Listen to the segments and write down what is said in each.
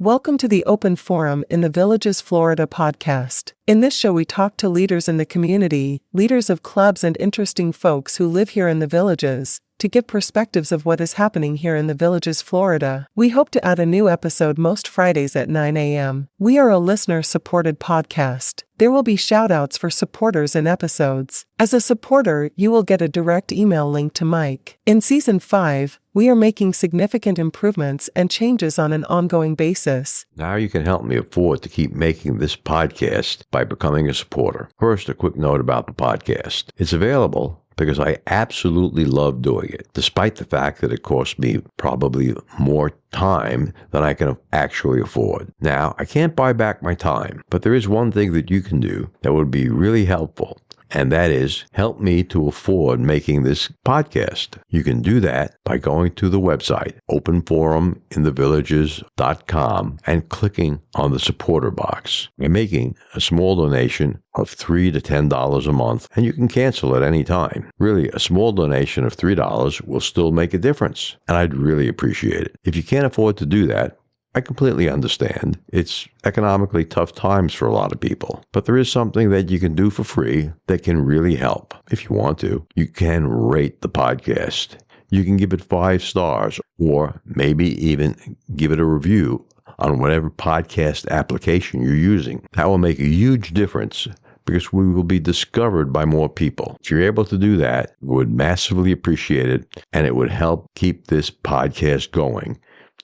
Welcome to the Open Forum in the Villages, Florida podcast. In this show, we talk to leaders in the community, leaders of clubs, and interesting folks who live here in the Villages, to give perspectives of what is happening here in the Villages, Florida. We hope to add a new episode most Fridays at 9 a.m. We are a listener-supported podcast. There will be shout-outs for supporters in episodes. As a supporter, you will get a direct email link to Mike. In Season 5, we are making significant improvements and changes on an ongoing basis. Now you can help me afford to keep making this podcast by becoming a supporter. First, a quick note about the podcast. It's available because I absolutely love doing it, despite the fact that it costs me probably more time than I can actually afford. Now, I can't buy back my time, but there is one thing that you can do that would be really helpful, and that is help me to afford making this podcast. You can do that by going to the website, openforuminthevillages.com, and clicking on the supporter box and making a small donation of $3 to $10 a month, and you can cancel at any time. Really, a small donation of $3 will still make a difference, and I'd really appreciate it. If you can't afford to do that, I completely understand. It's economically tough times for a lot of people, but there is something that you can do for free that can really help. If you want to, you can rate the podcast. You can give it 5 stars, or maybe even give it a review on whatever podcast application you're using. That will make a huge difference because we will be discovered by more people. If you're able to do that, we would massively appreciate it, and it would help keep this podcast going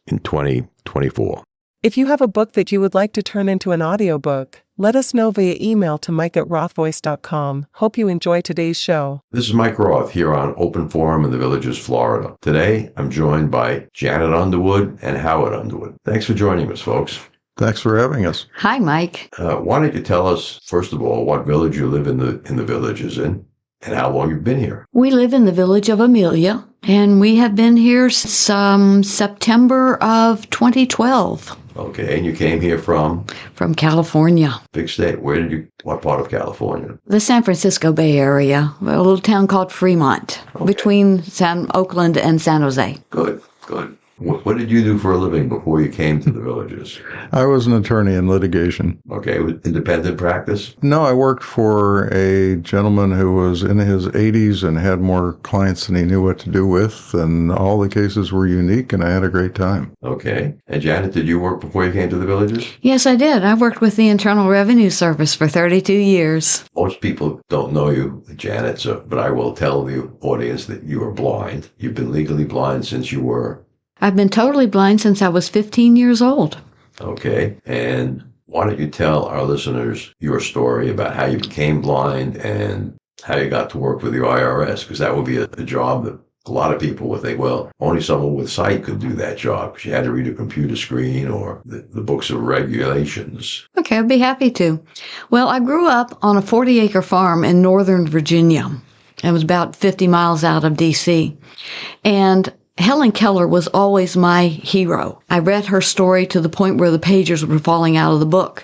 in 2024. If you have a book that you would like to turn into an audiobook, let us know via email to mike@rothvoice.com. Hope you enjoy today's show. This is Mike Roth here on Open Forum in the Villages, Florida. Today, I'm joined by Janet Underwood and Howard Underwood. Thanks for joining us, folks. Thanks for having us. Hi, Mike. Why don't you tell us, first of all, what village you live in the Villages in, and how long you've been here? We live in the village of Amelia, and we have been here since September of 2012. Okay, and you came here from? From California. Big state. What part of California? The San Francisco Bay Area, a little town called Fremont, between Oakland and San Jose. Good. What did you do for a living before you came to the Villages? I was an attorney in litigation. Okay, with independent practice? No, I worked for a gentleman who was in his 80s and had more clients than he knew what to do with, and all the cases were unique, and I had a great time. Okay. And Janet, did you work before you came to the Villages? Yes, I did. I worked with the Internal Revenue Service for 32 years. Most people don't know you, Janet, but I will tell the audience that you are blind. You've been legally blind since you were? I've been totally blind since I was 15 years old. Okay. And why don't you tell our listeners your story about how you became blind and how you got to work with the IRS? Because that would be a job that a lot of people would think, well, only someone with sight could do that job, because you had to read a computer screen or the books of regulations. Okay, I'd be happy to. Well, I grew up on a 40-acre farm in northern Virginia. It was about 50 miles out of D.C. And Helen Keller was always my hero. I read her story to the point where the pages were falling out of the book.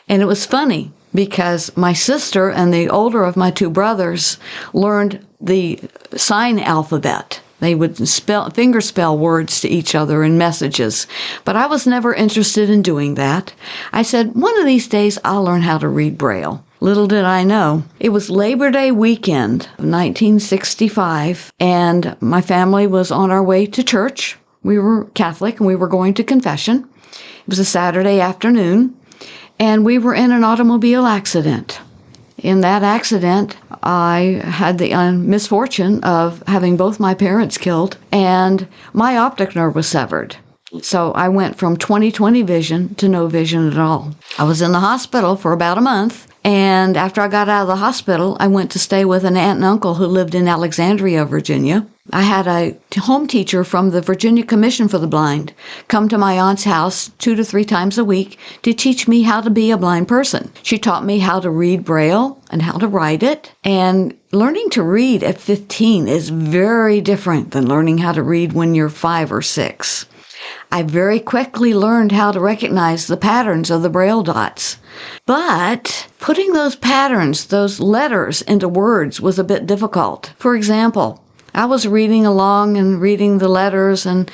And it was funny because my sister and the older of my 2 brothers learned the sign alphabet. They would fingerspell words to each other in messages. But I was never interested in doing that. I said, one of these days I'll learn how to read Braille. Little did I know, it was Labor Day weekend of 1965, and my family was on our way to church. We were Catholic, and we were going to confession. It was a Saturday afternoon, and we were in an automobile accident. In that accident, I had the misfortune of having both my parents killed, and my optic nerve was severed. So I went from 20/20 vision to no vision at all. I was in the hospital for about a month, and after I got out of the hospital, I went to stay with an aunt and uncle who lived in Alexandria, Virginia. I had a home teacher from the Virginia Commission for the Blind come to my aunt's house 2 to 3 times a week to teach me how to be a blind person. She taught me how to read Braille and how to write it, and learning to read at 15 is very different than learning how to read when you're 5 or 6. I very quickly learned how to recognize the patterns of the Braille dots. But putting those patterns, those letters, into words was a bit difficult. For example, I was reading along and reading the letters, and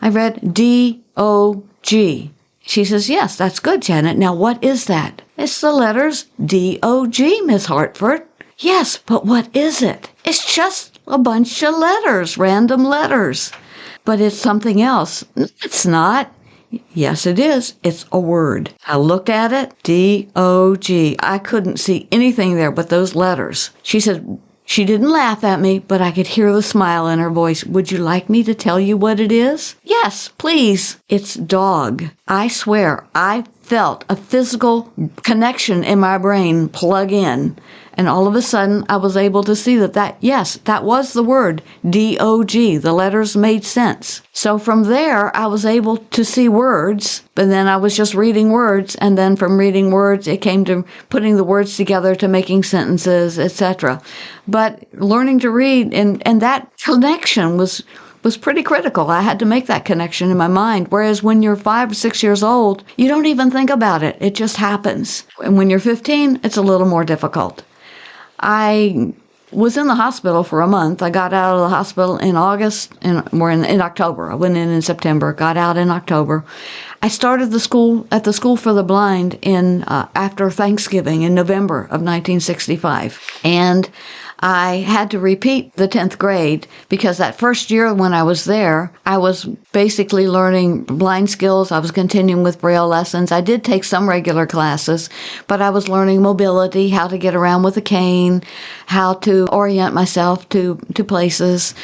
I read D-O-G. She says, yes, that's good, Janet. Now, what is that? It's the letters D-O-G, Miss Hartford. Yes, but what is it? It's just a bunch of letters, random letters. But it's something else. It's not. Yes, it is. It's a word. I looked at it, D-O-G. I couldn't see anything there but those letters. She said, she didn't laugh at me, but I could hear the smile in her voice. Would you like me to tell you what it is? Yes, please. It's dog. I swear, I felt a physical connection in my brain plug in. And all of a sudden, I was able to see that was the word, D-O-G. The letters made sense. So from there, I was able to see words, but then I was just reading words. And then from reading words, it came to putting the words together to making sentences, etc. But learning to read, and that connection was pretty critical. I had to make that connection in my mind. Whereas when you're 5 or 6 years old, you don't even think about it. It just happens. And when you're 15, it's a little more difficult. I was in the hospital for a month. I got out of the hospital in August, and we're in October. I went in September, got out in October. I started at the School for the Blind after Thanksgiving in November of 1965. And I had to repeat the 10th grade because that first year when I was there, I was basically learning blind skills. I was continuing with Braille lessons. I did take some regular classes, but I was learning mobility, how to get around with a cane, how to orient myself to places.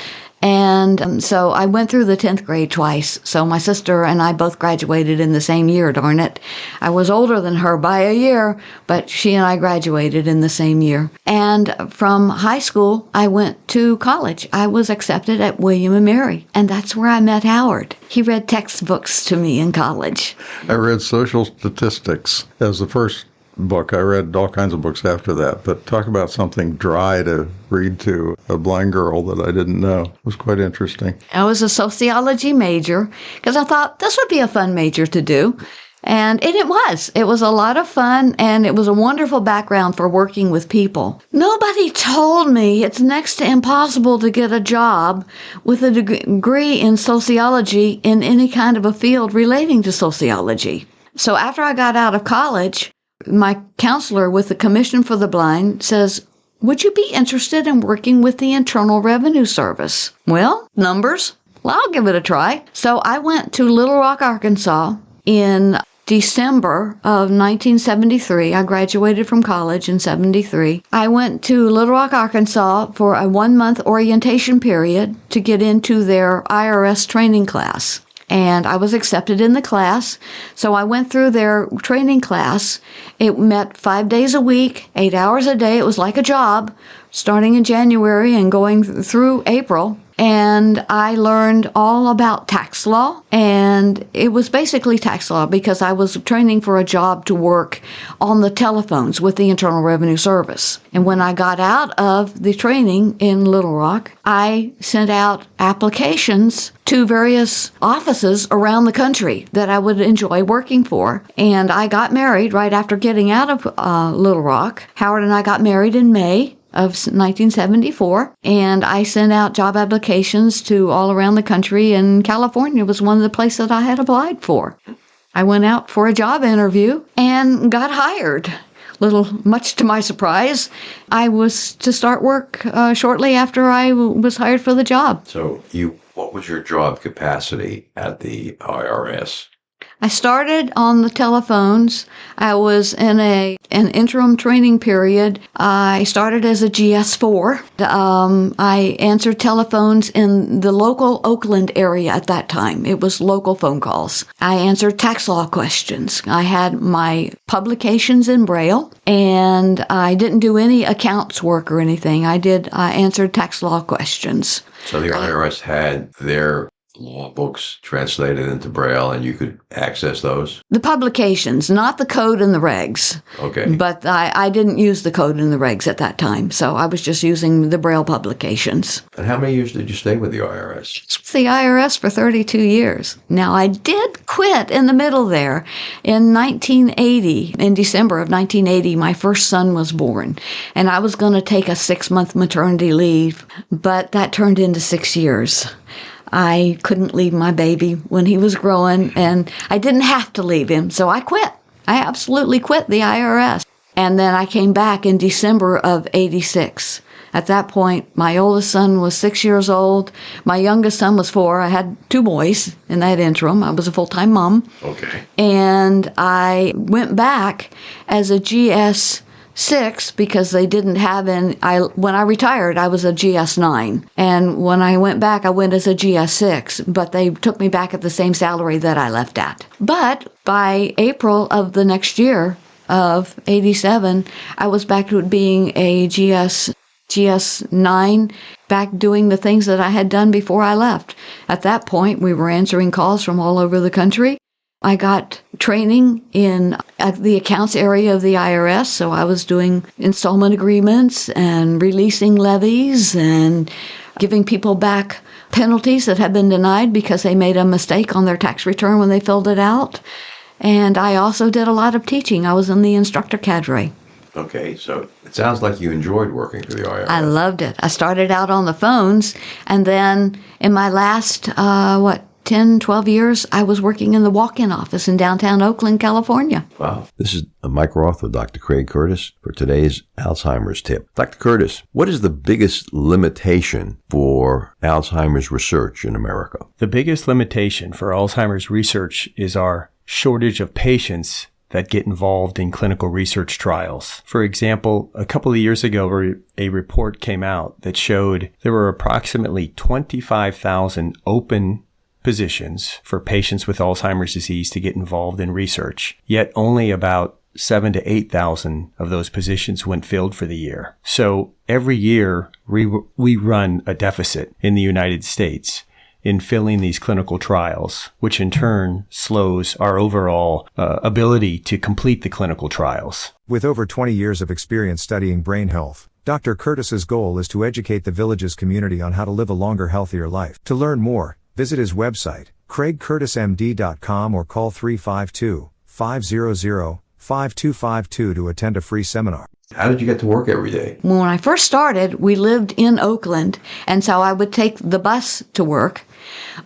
And so I went through the 10th grade twice. So my sister and I both graduated in the same year, darn it. I was older than her by a year, but she and I graduated in the same year. And from high school, I went to college. I was accepted at William & Mary, and that's where I met Howard. He read textbooks to me in college. I read Social Statistics as the first book. I read all kinds of books after that, but talk about something dry to read to a blind girl that I didn't know. It was quite interesting. I was a sociology major because I thought this would be a fun major to do. And it was. It was a lot of fun, and it was a wonderful background for working with people. Nobody told me it's next to impossible to get a job with a degree in sociology in any kind of a field relating to sociology. So after I got out of college, my counselor with the Commission for the Blind says, would you be interested in working with the Internal Revenue Service? Well, numbers? Well, I'll give it a try. So I went to Little Rock, Arkansas in December of 1973. I graduated from college in 73. I went to Little Rock, Arkansas for a 1-month orientation period to get into their IRS training class. And I was accepted in the class. So I went through their training class. It met 5 days a week, 8 hours a day. It was like a job, starting in January and going through April. And I learned all about tax law, and it was basically tax law because I was training for a job to work on the telephones with the Internal Revenue Service. And when I got out of the training in Little Rock, I sent out applications to various offices around the country that I would enjoy working for. And I got married right after getting out of Little Rock. Howard and I got married in May of 1974, and I sent out job applications to all around the country, and California was one of the places that I had applied for. I went out for a job interview and got hired. Much to my surprise, I was to start work shortly after I was hired for the job. So what was your job capacity at the IRS? I started on the telephones. I was in an interim training period. I started as a GS4. I answered telephones in the local Oakland area at that time. It was local phone calls. I answered tax law questions. I had my publications in Braille, and I didn't do any accounts work or anything. I answered tax law questions. So the IRS had their law books translated into Braille, and you could access those? The publications, not the code and the regs. Okay. But I didn't use the code and the regs at that time, so I was just using the Braille publications. And how many years did you stay with the IRS? The IRS for 32 years. Now, I did quit in the middle there. In 1980, in December of 1980, my first son was born, and I was going to take a 6-month maternity leave, but that turned into 6 years. I couldn't leave my baby when he was growing, and I didn't have to leave him, so I quit. I absolutely quit the IRS. And then I came back in December of 86. At that point, my oldest son was 6 years old. My youngest son was 4. I had 2 boys in that interim. I was a full-time mom. Okay. And I went back as a GS6 because they didn't have when I retired, I was a GS9. And when I went back, I went as a GS6, but they took me back at the same salary that I left at. But by April of the next year of 87, I was back to being a GS9, back doing the things that I had done before I left. At that point, we were answering calls from all over the country. I got training in the accounts area of the IRS, so I was doing installment agreements and releasing levies and giving people back penalties that had been denied because they made a mistake on their tax return when they filled it out. And I also did a lot of teaching. I was in the instructor cadre. Okay, so it sounds like you enjoyed working for the IRS. I loved it. I started out on the phones, and then in my last, 10, 12 years, I was working in the walk-in office in downtown Oakland, California. Wow. This is Mike Roth with Dr. Craig Curtis for today's Alzheimer's tip. Dr. Curtis, what is the biggest limitation for Alzheimer's research in America? The biggest limitation for Alzheimer's research is our shortage of patients that get involved in clinical research trials. For example, a couple of years ago, a report came out that showed there were approximately 25,000 open positions for patients with Alzheimer's disease to get involved in research, yet only about 7,000 to 8,000 of those positions went filled for the year. So every year we run a deficit in the United States in filling these clinical trials, which in turn slows our overall ability to complete the clinical trials. With over 20 years of experience studying brain health, Dr. Curtis's goal is to educate the Villages community on how to live a longer, healthier life. To learn more, visit his website, craigcurtismd.com, or call 352-500-5252 to attend a free seminar. How did you get to work every day? When I first started, we lived in Oakland, and so I would take the bus to work.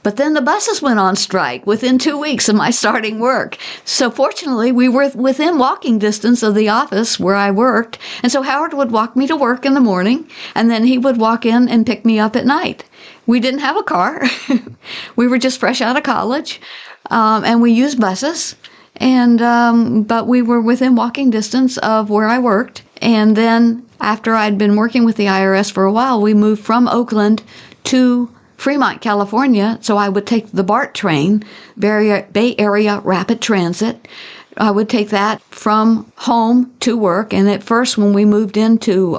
But then the buses went on strike within 2 weeks of my starting work. So fortunately, we were within walking distance of the office where I worked. And so Howard would walk me to work in the morning, and then he would walk in and pick me up at night. We didn't have a car. We were just fresh out of college, and we used buses. But we were within walking distance of where I worked. And then after I'd been working with the IRS for a while, we moved from Oakland to Fremont, California. So I would take the BART train, Bay Area Rapid Transit. I would take that from home to work. And at first, when we moved into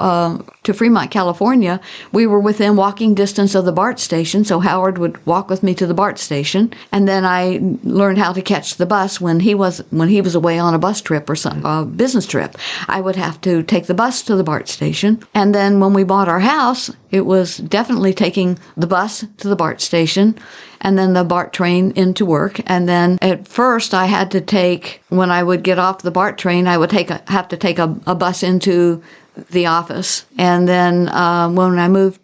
to Fremont, California, we were within walking distance of the BART station. So Howard would walk with me to the BART station, and then I learned how to catch the bus when he was away on a bus trip or a business trip. I would have to take the bus to the BART station, and then when we bought our house, it was definitely taking the bus to the BART station, and then the BART train into work. And then at first I had to take, when I would get off the BART train, I would have to take a bus into the office. And then when I moved,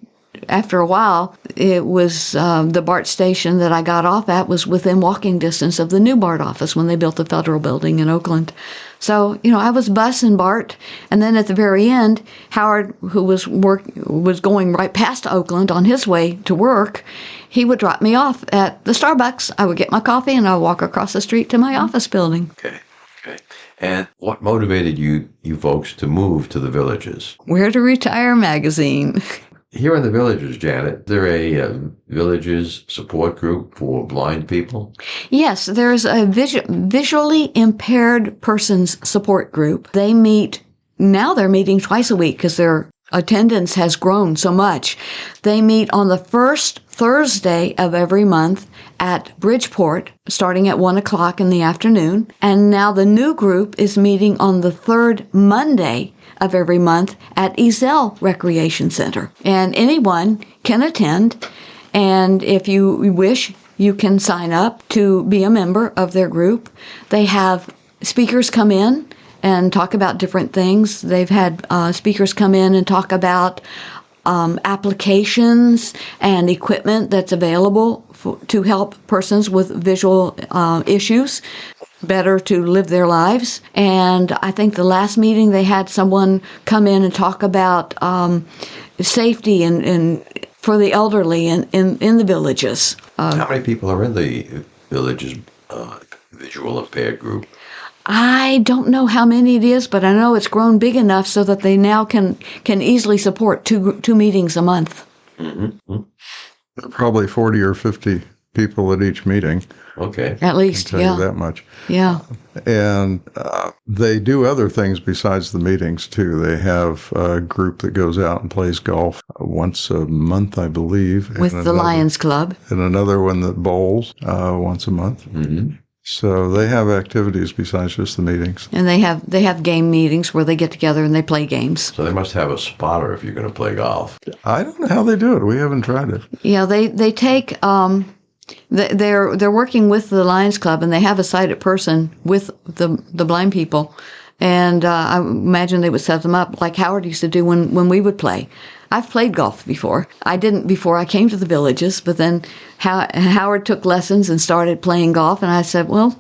after a while, it was the BART station that I got off at was within walking distance of the new BART office when they built the federal building in Oakland. So, I was bus and BART. And then at the very end, Howard, who was going right past Oakland on his way to work, he would drop me off at the Starbucks. I would get my coffee and I would walk across the street to my office building. Okay. And what motivated you folks to move to the Villages? Where to Retire magazine. Here in the Villages, Janet, is there a Villages support group for blind people? Yes, there's a visually impaired persons support group. They're meeting twice a week because their attendance has grown so much. They meet on the first Thursday of every month at Bridgeport, starting at 1 o'clock in the afternoon. And now the new group is meeting on the third Monday of every month at Ezell Recreation Center. And anyone can attend. And if you wish, you can sign up to be a member of their group. They have speakers come in. and, and talk about different things. They've had speakers come in and talk about applications and equipment that's available to help persons with visual issues better to live their lives. And I think the last meeting they had someone come in and talk about safety and for the elderly in the villages. How many people are in the village's visual impaired group? I don't know how many it is, but I know it's grown big enough so that they now can easily support two meetings a month. Mm-hmm. Probably 40 or 50 people at each meeting. Okay. At least, I can tell you that much. Yeah. And they do other things besides the meetings, too. They have a group that goes out and plays golf once a month, I believe. With the Lions Club. And another one that bowls once a month. Mm-hmm. So they have activities besides just the meetings. And they have game meetings where they get together and they play games. So they must have a spotter if you're going to play golf. I don't know how they do it. We haven't tried it. Yeah, they take they're working with the Lions Club, and they have a sighted person with the blind people, and I imagine they would set them up like Howard used to do when we would play. I've played golf before. I didn't before I came to the villages, but then Howard took lessons and started playing golf, and I said, well,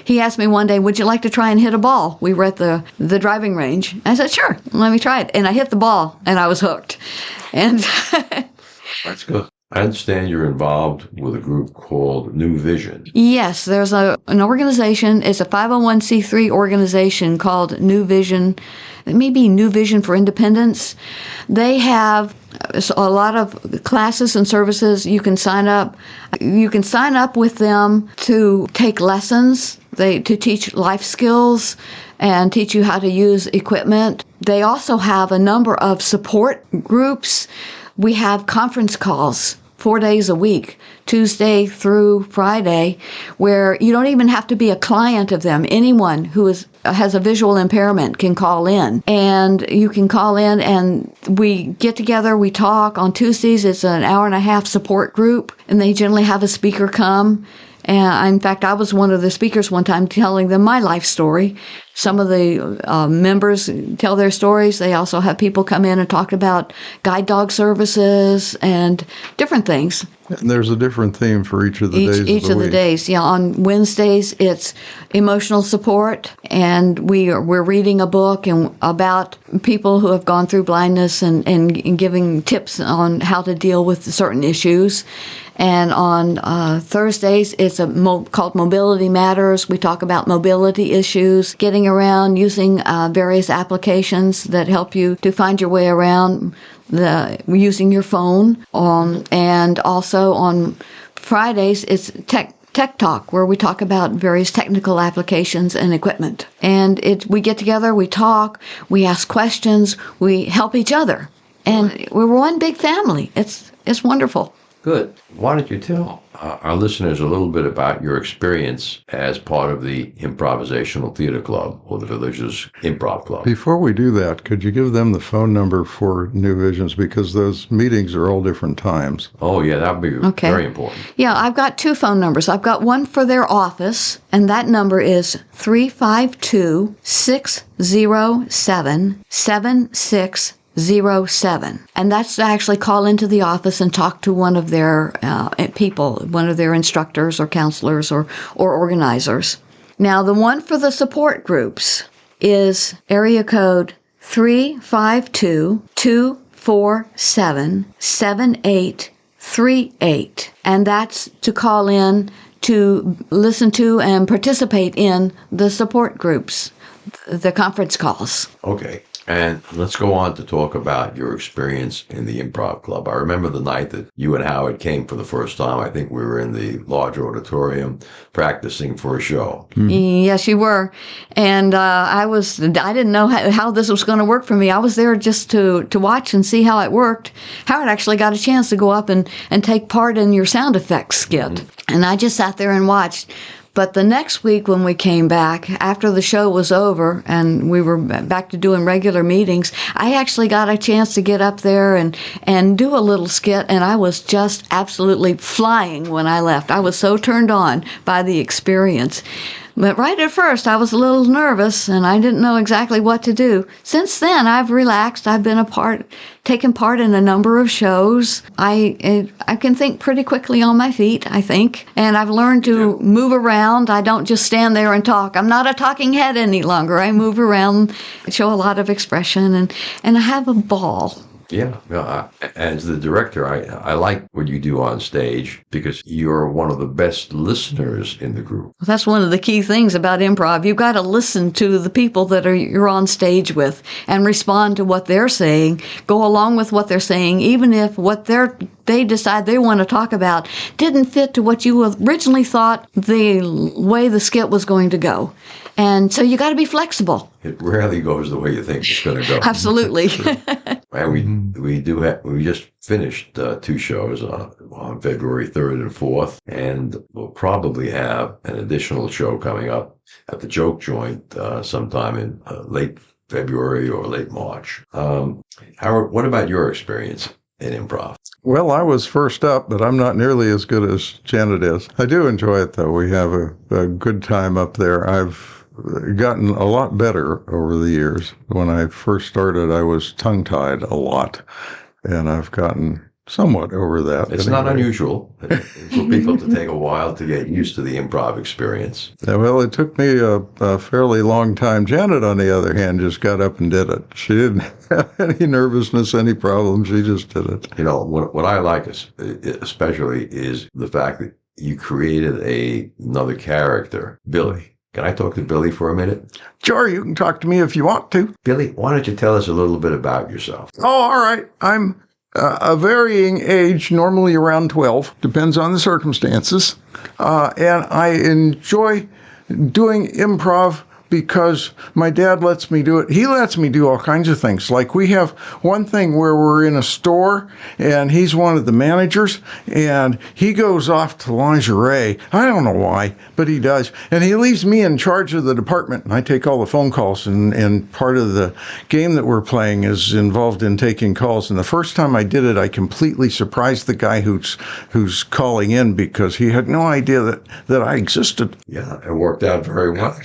he asked me one day, would you like to try and hit a ball? We were at the driving range. I said, sure, let me try it. And I hit the ball, and I was hooked. And That's good. I understand you're involved with a group called New Vision. yes, there's an organization. It's a 501c3 organization called New Vision. It may be New Vision for Independence. They have a lot of classes and services. You can sign up. You can sign up with them to take lessons, to teach life skills and teach you how to use equipment. They also have a number of support groups. We have conference calls 4 days a week, Tuesday through Friday, where you don't even have to be a client of them. Anyone who has a visual impairment can call in. And you can call in and we get together, we talk. On Tuesdays, it's an hour-and-a-half support group, and they generally have a speaker come. And in fact, I was one of the speakers one time telling them my life story. Some of the members tell their stories. They also have people come in and talk about guide dog services and different things. And there's a different theme for each of the days of the week. Each of the days. Yeah, on Wednesdays, it's emotional support, and we're reading a book and about people who have gone through blindness and giving tips on how to deal with certain issues. And on Thursdays, it's called Mobility Matters. We talk about mobility issues, getting around, using various applications that help you to find your way around, using your phone. And also on Fridays, it's Tech Talk, where we talk about various technical applications and equipment. And we get together, we talk, we ask questions, we help each other. And we're one big family. It's wonderful. Good. Why don't you tell our listeners a little bit about your experience as part of the Improvisational Theater Club, or the Village's Improv Club? Before we do that, could you give them the phone number for New Visions? Because those meetings are all different times. Oh, yeah, that would be very important. Yeah, I've got two phone numbers. I've got one for their office, and that number is 352-607-7607. And that's to actually call into the office and talk to one of their people, one of their instructors or counselors or organizers. Now, the one for the support groups is area code 352-247-7838. And that's to call in to listen to and participate in the support groups, the conference calls. Okay. And let's go on to talk about your experience in the Improv Club. I remember the night that you and Howard came for the first time. I think we were in the large auditorium practicing for a show. Yes, you were. And I didn't know how this was going to work for me. I was there just to watch and see how it worked. Howard actually got a chance to go up and take part in your sound effects skit. Mm-hmm. And I just sat there and watched. But the next week when we came back, after the show was over and we were back to doing regular meetings, I actually got a chance to get up there and do a little skit, and I was just absolutely flying when I left. I was so turned on by the experience. But right at first, I was a little nervous and I didn't know exactly what to do. Since then, I've relaxed. I've been taken part in a number of shows. I can think pretty quickly on my feet, I think. And I've learned to move around. I don't just stand there and talk. I'm not a talking head any longer. I move around, show a lot of expression, and I have a ball. Yeah, as the director, I like what you do on stage because you're one of the best listeners in the group. Well, that's one of the key things about improv. You've got to listen to the people that you're on stage with and respond to what they're saying, go along with what they're saying, even if what they decide they want to talk about didn't fit to what you originally thought the way the skit was going to go. And so you got to be flexible. It rarely goes the way you think it's going to go. Absolutely. And we just finished 2 shows on February 3rd and 4th, and we'll probably have an additional show coming up at the Joke Joint sometime in late February or late March. Howard, what about your experience in improv? Well, I was first up, but I'm not nearly as good as Janet is. I do enjoy it, though. We have a good time up there. I've gotten a lot better over the years. When I first started, I was tongue-tied a lot, and I've gotten somewhat over that. It's not unusual for people to take a while to get used to the improv experience. Yeah, well, it took me a fairly long time. Janet, on the other hand, just got up and did it. She didn't have any nervousness, any problems. She just did it. You know, what I like especially is the fact that you created another character, Billy. Can I talk to Billy for a minute? Sure, you can talk to me if you want to. Billy, why don't you tell us a little bit about yourself? Oh, all right. I'm a varying age, normally around 12, depends on the circumstances. And I enjoy doing improv because my dad lets me do it. He lets me do all kinds of things. Like we have one thing where we're in a store and he's one of the managers and he goes off to lingerie. I don't know why, but he does. And he leaves me in charge of the department and I take all the phone calls and part of the game that we're playing is involved in taking calls. And the first time I did it, I completely surprised the guy who's calling in because he had no idea that I existed. Yeah, it worked out very well.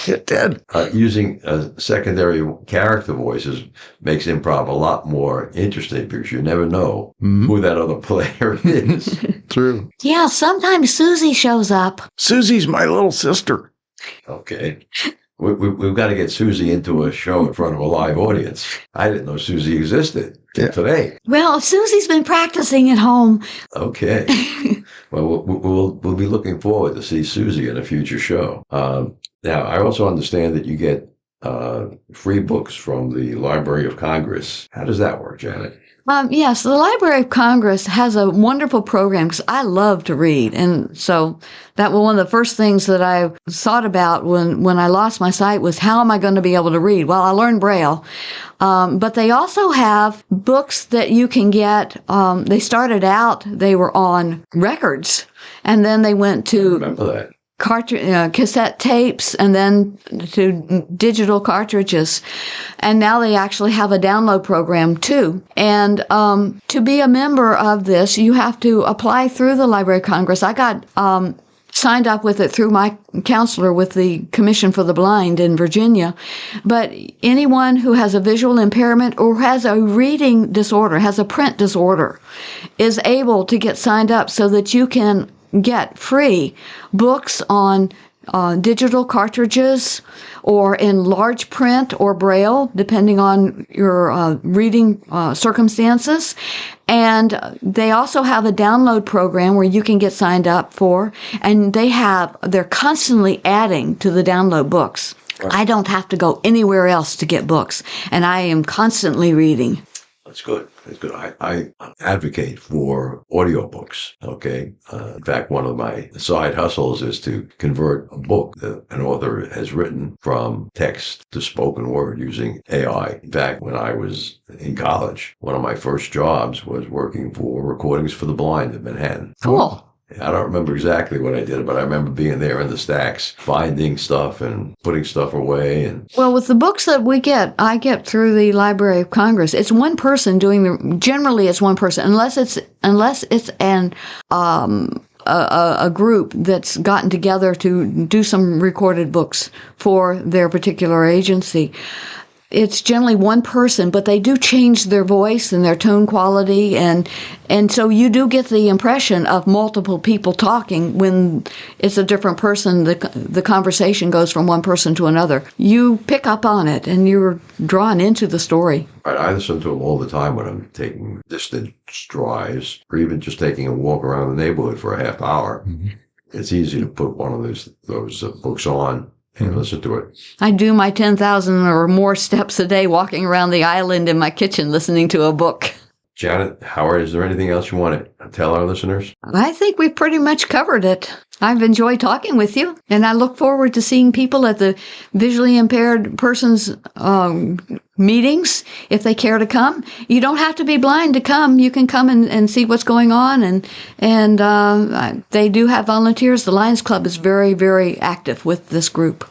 It did. Using secondary character voices makes improv a lot more interesting because you never know who that other player is. True. Yeah, sometimes Susie shows up. Susie's my little sister. Okay. We've got to get Susie into a show in front of a live audience. I didn't know Susie existed today. Well, Susie's been practicing at home. Okay. Well, we'll be looking forward to see Susie in a future show. Now, I also understand that you get free books from the Library of Congress. How does that work, Janet? Yes, the Library of Congress has a wonderful program because I love to read. And so that was one of the first things that I thought about when I lost my sight was how am I going to be able to read? Well, I learned Braille. But they also have books that you can get. They started out, they were on records, and then they went to... I remember that. Cassette tapes and then to digital cartridges. And now they actually have a download program too. And to be a member of this, you have to apply through the Library of Congress. I got signed up with it through my counselor with the Commission for the Blind in Virginia. But anyone who has a visual impairment or has a reading disorder, has a print disorder, is able to get signed up so that you can get free books on digital cartridges or in large print or Braille, depending on your reading circumstances. And they also have a download program where you can get signed up for, and they're constantly adding to the download books. Right. I don't have to go anywhere else to get books, and I am constantly reading. That's good. That's good. I advocate for audiobooks, okay? In fact, one of my side hustles is to convert a book that an author has written from text to spoken word using AI. In fact, when I was in college, one of my first jobs was working for Recordings for the Blind in Manhattan. Cool. I don't remember exactly what I did, but I remember being there in the stacks, finding stuff and putting stuff away. And well, with the books that I get through the Library of Congress. It's one person generally it's one person, unless it's an a group that's gotten together to do some recorded books for their particular agency. It's generally one person, but they do change their voice and their tone quality, and so you do get the impression of multiple people talking when it's a different person. The conversation goes from one person to another. You pick up on it, and you're drawn into the story. I listen to them all the time when I'm taking distant drives, or even just taking a walk around the neighborhood for a half hour. Mm-hmm. It's easy to put one of those books on and listen to it. I do my 10,000 or more steps a day walking around the island in my kitchen listening to a book. Janet, Howard, is there anything else you want to tell our listeners? I think we've pretty much covered it. I've enjoyed talking with you, and I look forward to seeing people at the visually impaired persons meetings if they care to come. You don't have to be blind to come. You can come and see what's going on, and they do have volunteers. The Lions Club is very, very active with this group.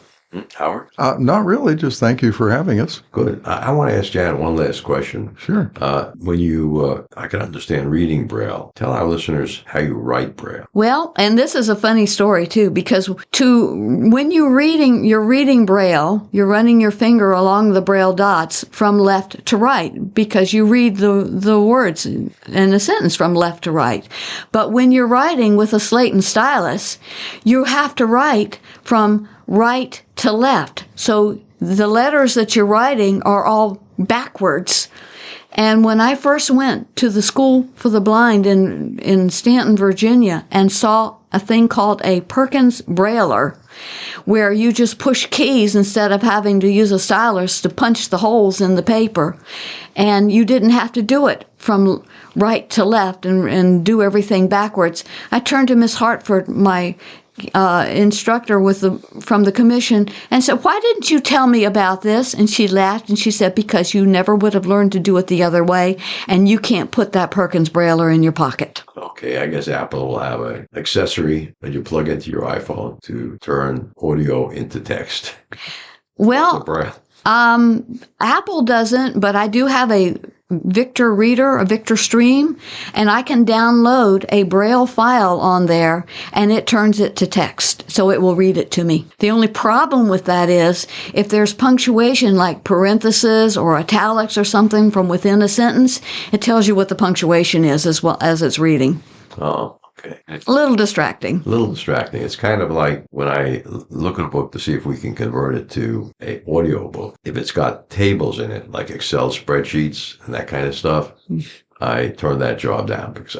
Howard? Not really. Just thank you for having us. Good. I want to ask Janet one last question. Sure. When you, I can understand reading Braille. Tell our listeners how you write Braille. Well, and this is a funny story too, because when you're reading Braille, you're running your finger along the Braille dots from left to right, because you read the words in a sentence from left to right. But when you're writing with a slate and stylus, you have to write from right to left. So the letters that you're writing are all backwards. And when I first went to the School for the Blind in Stanton, Virginia, and saw a thing called a Perkins Brailler, where you just push keys instead of having to use a stylus to punch the holes in the paper, and you didn't have to do it from right to left and do everything backwards, I turned to Miss Hartford, my instructor from the commission, and said, "Why didn't you tell me about this?" And she laughed and she said, "Because you never would have learned to do it the other way, and you can't put that Perkins Brailler in your pocket." Okay, I guess Apple will have an accessory that you plug into your iPhone to turn audio into text. Well, Apple doesn't, but I do have a Victor Reader, a Victor Stream, and I can download a Braille file on there, and it turns it to text, so it will read it to me. The only problem with that is if there's punctuation like parentheses or italics or something from within a sentence, it tells you what the punctuation is as well as it's reading. Oh, okay. A little distracting. It's kind of like when I look at a book to see if we can convert it to an audio book. If it's got tables in it, like Excel spreadsheets and that kind of stuff, I turn that job down because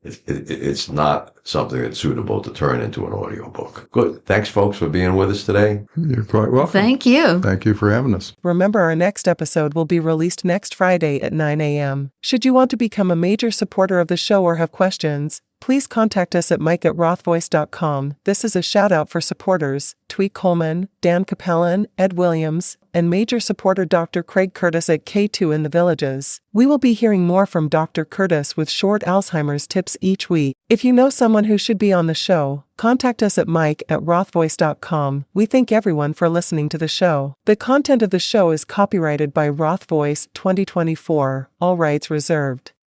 it's not something that's suitable to turn into an audio book. Good. Thanks, folks, for being with us today. You're quite welcome. Thank you. Thank you for having us. Remember, our next episode will be released next Friday at 9 a.m. Should you want to become a major supporter of the show or have questions, please contact us at mike@rothvoice.com. This is a shout-out for supporters Tweet Coleman, Dan Capellan, Ed Williams, and major supporter Dr. Craig Curtis at K2 in the Villages. We will be hearing more from Dr. Curtis with short Alzheimer's tips each week. If you know someone who should be on the show, contact us at mike@rothvoice.com. We thank everyone for listening to the show. The content of the show is copyrighted by Roth Voice 2024, all rights reserved.